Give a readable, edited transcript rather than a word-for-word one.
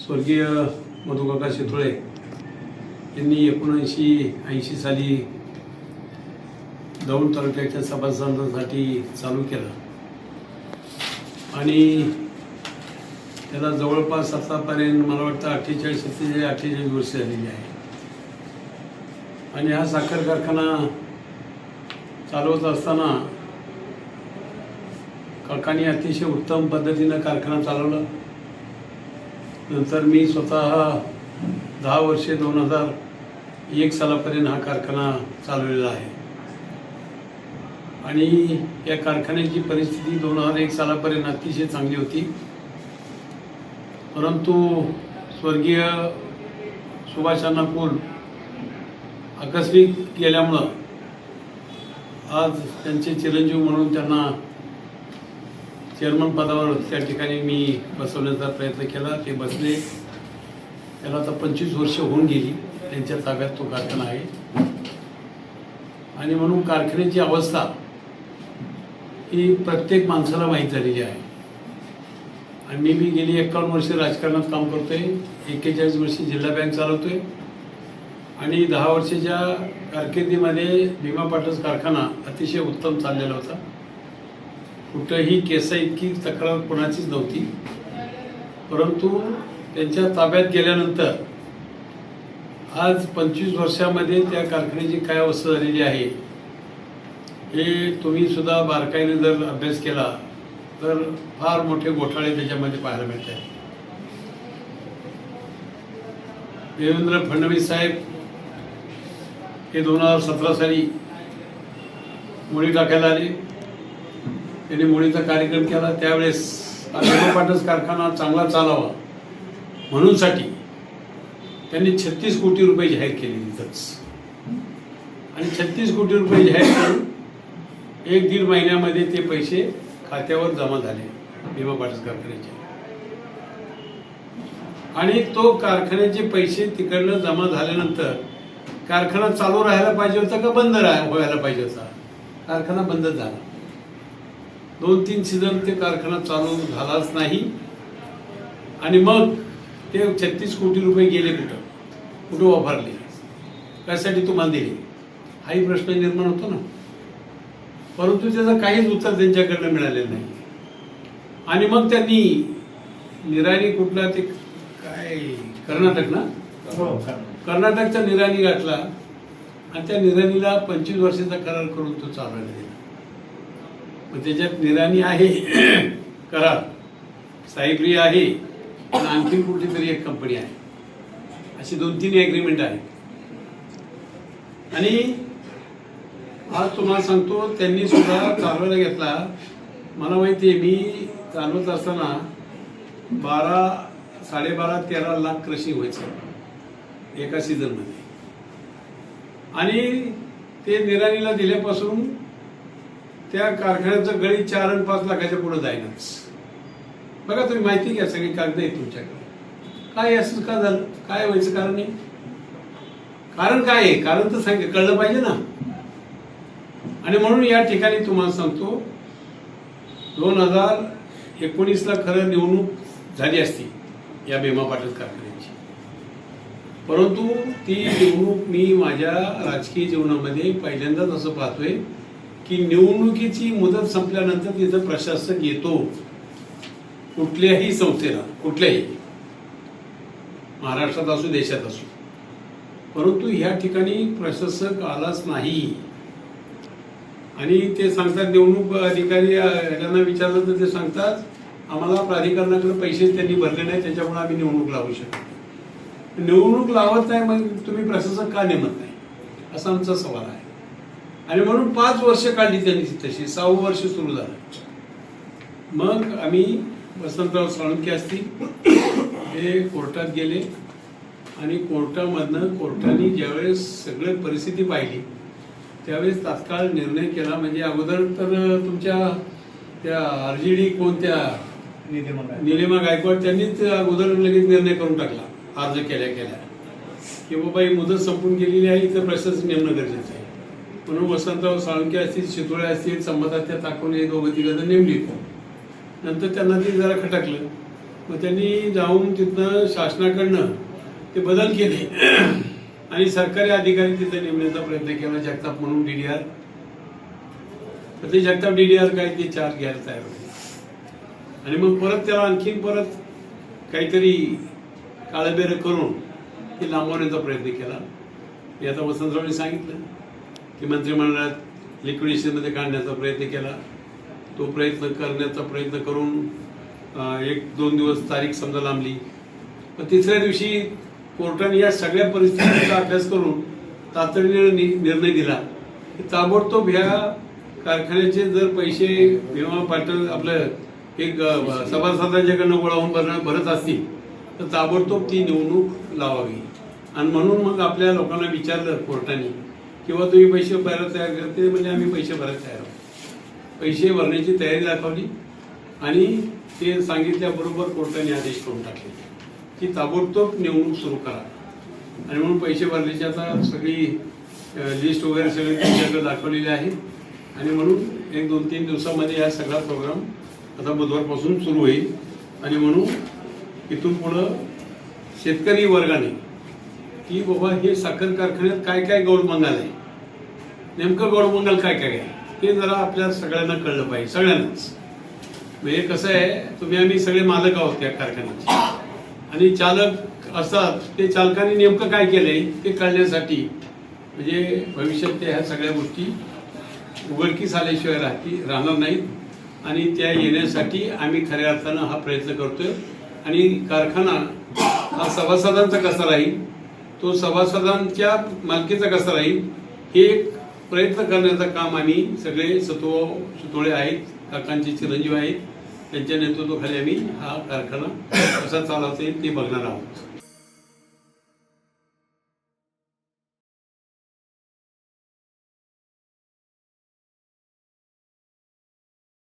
स्वर्गीय मधुकाका शितोळे यांनी 1980 साली दौंड तालुक्याच्या सभासदांसाठी चालू केलं आणि त्याला जवळपास आतापर्यंत मला वाटतं 48 वर्ष झालेली आहे. आणि हा साखर कारखाना चालवत असताना काकांनी अतिशय उत्तम पद्धतीनं कारखाना चालवला. नंतर मी स्वतः 10 वर्षे 2001 सालापर्यंत हा कारखाना चालवलेला आहे आणि या कारखान्याची परिस्थिती 2001 सालापर्यंत अतिशय चांगली होती. परंतु स्वर्गीय सुभाषांना पूल आकस्मिक गेल्यामुळं आज त्यांचे चिरंजीव म्हणून त्यांना चेअरमन पदावर त्या ठिकाणी मी बसवण्याचा प्रयत्न केला. ते बसले. त्याला आता 25 वर्ष होऊन गेली त्यांच्या ताब्यात तो कारखाना आहे. आणि म्हणून कारखान्याची अवस्था ही प्रत्येक माणसाला माहीत झालेली आहे. आणि मी गेली 51 वर्ष राजकारणात काम करतोय. 41 वर्षी जिल्हा बँक चालवतोय आणि 10 वर्षाच्या कारकिर्दीमध्ये भीमा पाटस कारखाना अतिशय उत्तम चाललेला होता. कुठंही केसा इतकी तक्रार कोणाचीच नव्हती. परंतु त्यांच्या ताब्यात गेल्यानंतर आज 25 वर्षामध्ये त्या कारखान्याची काय अवस्था झालेली आहे हे तुम्ही सुद्धा बारकाईने जर अभ्यास केला तर फार मोठे घोटाळे त्याच्यामध्ये पाहायला मिळत आहेत. देवेंद्र फडणवीस साहेब हे 2017 साली मुळी टाकायला आले. त्यांनी मुळीचा कार्यक्रम केला. त्यावेळेस भीमा पाटस कारखाना चांगला चालावा म्हणूनसाठी त्यांनी 36 कोटी रुपये जाहीर केले तिथंच. आणि 36 कोटी रुपये जाहीर करून 1-1.5 महिन्यामध्ये ते पैसे खात्यावर जमा झाले भीमा पाटस कारखान्याचे. आणि तो कारखान्याचे पैसे तिकडनं जमा झाल्यानंतर कारखाना चालू राहायला पाहिजे होता का बंद व्हायला पाहिजे होता? कारखाना बंद झाला. 2-3 सीझन ते कारखाना चालू झालाच नाही. आणि मग ते 36 कोटी रुपये गेले कुठं वापरले, त्यासाठी तुम्हाला दिले, हाही प्रश्न निर्माण होतो ना. परंतु त्याचं काहीच उत्तर त्यांच्याकडनं मिळालेलं नाही. आणि मग त्यांनी निराणी कुठला ते काय कर्नाटक ना, कर्नाटकचा निराणी गाठला आणि त्या निराणीला 25 वर्षाचा करार करून तो चालवायला दिला. मग त्याच्यात निराणी आहे करार, साहेबरी आहे आणि आणखी कुठली तरी एक कंपनी आहे, अशी 2-3 ॲग्रीमेंट आहेत. आणि आज तुम्हाला सांगतो त्यांनी सुद्धा चालवायला घेतला. मला माहिती आहे, मी चालवत असताना 12-13 लाख कृषी व्हायचं एका सीझनमध्ये. आणि ते निराणीला दिल्यापासून त्या कारखान्याचं गळी 4 आणि 5 लाखाच्या पुढे जाईनच. बघा तुम्ही माहिती घ्या, सगळी कागद आहेत तुमच्याकडे. काय असं का झालं? काय व्हायचं कारण नाही? कारण काय आहे? कारण तर सांग, कळलं पाहिजे ना. आणि म्हणून या ठिकाणी तुम्हाला सांगतो 2019ला खरं निवडणूक झाली असती या भीमा पाटस कारखान्याची. परंतु ती निवडणूक मी माझ्या राजकीय जीवनामध्ये पहिल्यांदाच असं पाहतोय की निवडणुकीची मुदत संपल्यानंतर तिथं प्रशासक येतो कुठल्याही संस्थेला, कुठल्याही, महाराष्ट्रात असो देशात असो. परंतु ह्या ठिकाणी प्रशासक आलाच नाही. आणि ते सांगतात, निवडणूक अधिकारी यांना विचारलं तर ते सांगतात आम्हाला प्राधिकरणाकडे पैसे त्यांनी भरले नाही, त्याच्यामुळे आम्ही निवडणूक लावू शकतो. निवडणूक लावत नाही मग तुम्ही प्रशासक का नेमत नाही, असा आमचा सवाल आहे. आणि म्हणून 5 वर्ष काढली त्यांनी तशी. 6वं वर्ष सुरू झालं. मग आम्ही वसंतराव साळुंखे असतील हे कोर्टात गेले आणि कोर्टाने ज्यावेळेस सगळी परिस्थिती पाहिली त्यावेळेस तात्काळ निर्णय केला. म्हणजे अगोदर तर तुमच्या त्या RGD कोणत्या निलिमा गायकवाड त्यांनीच अगोदर लगेच निर्णय करून टाकला अर्ज केल्या की बाबा ही मुदत संपून गेलेली आहे, इथं प्रशासक नेमणं गरजेचं आहे. म्हणून वसंतराव साळुंखे असतील, शितोळे असतील, संबंधात त्या टाकून हे 2-3 जण नेमली. नंतर त्यांना ते जरा खटकलं मग त्यांनी जाऊन तिथनं शासनाकडनं ते बदल केले आणि सरकारी अधिकारी तिथे नेमण्याचा प्रयत्न केला, जगताप म्हणून DDR. तर ते जगताप DDR काय ते चार्ज घ्यायला तयार होते आणि मग परत त्याला आणखीन परत काहीतरी काळबेरं करून ते लांबवण्याचा प्रयत्न केला. हे आता वसंतरावने सांगितलं की मंत्रिमंडळात लिक्विडेशनमध्ये काढण्याचा प्रयत्न केला. तो प्रयत्न करण्याचा प्रयत्न करून 1-2 दिवस तारीख समजा लांबली. पण तिसऱ्या दिवशी कोर्टाने या सगळ्या परिस्थितीचा अभ्यास करून तातडीने निर्णय दिला की ताबडतोब ह्या कारखान्याचे जर पैसे विमा पाटील आपलं एक सभासदांच्याकडनं गोळा होऊन भरत असतील तर ताबडतोब ती निवडणूक लावावी. आणि म्हणून मग आपल्या लोकांना विचारलं कोर्टाने किंवा तुम्ही पैसे भरायला तयार करते, म्हणजे आम्ही पैसे भरायला तयार आहोत. पैसे भरण्याची तयारी दाखवली आणि ते सांगितल्याबरोबर कोर्टाने आदेश करून टाकले की ताबडतोब निवडणूक सुरू करा. आणि म्हणून पैसे भरण्याची आता सगळी लिस्ट वगैरे सगळी त्यांच्याकडे दाखवलेली आहे. आणि म्हणून 1-2-3 दिवसामध्ये हा सगळा प्रोग्राम आता बुधवारपासून सुरू होईल. आणि म्हणून इथून पुढं शेतकरी वर्गाने की बाबा हे साखर कारखान्यात काय काय गौडमंगल आहे, नेमकं गौडमंगल काय काय आहे ते जरा आपल्या सगळ्यांना कळलं पाहिजे. सगळ्यांनाच म्हणजे कसं आहे, तुम्ही आम्ही सगळे मालक आहोत त्या कारखान्याचे आणि चालक असतात. ते चालकांनी नेमकं काय केलंय ते कळण्यासाठी म्हणजे भविष्यात ह्या सगळ्या गोष्टी उघडकीस आल्याशिवाय राहणार नाहीत. आणि त्या येण्यासाठी आम्ही खऱ्या अर्थानं हा प्रयत्न करतोय. आणि कारखाना हा सभासदांचा कसा राहील, तो सभासदांच्या मालकीचा कसा राहील, हे एक प्रयत्न करण्याचं काम आम्ही सगळे सुतोळे आहेत, काकांचे चिरंजीव आहेत, त्यांच्या नेतृत्वाखाली आम्ही हा कारखाना कसा चालवता येईल ते बघणार आहोत.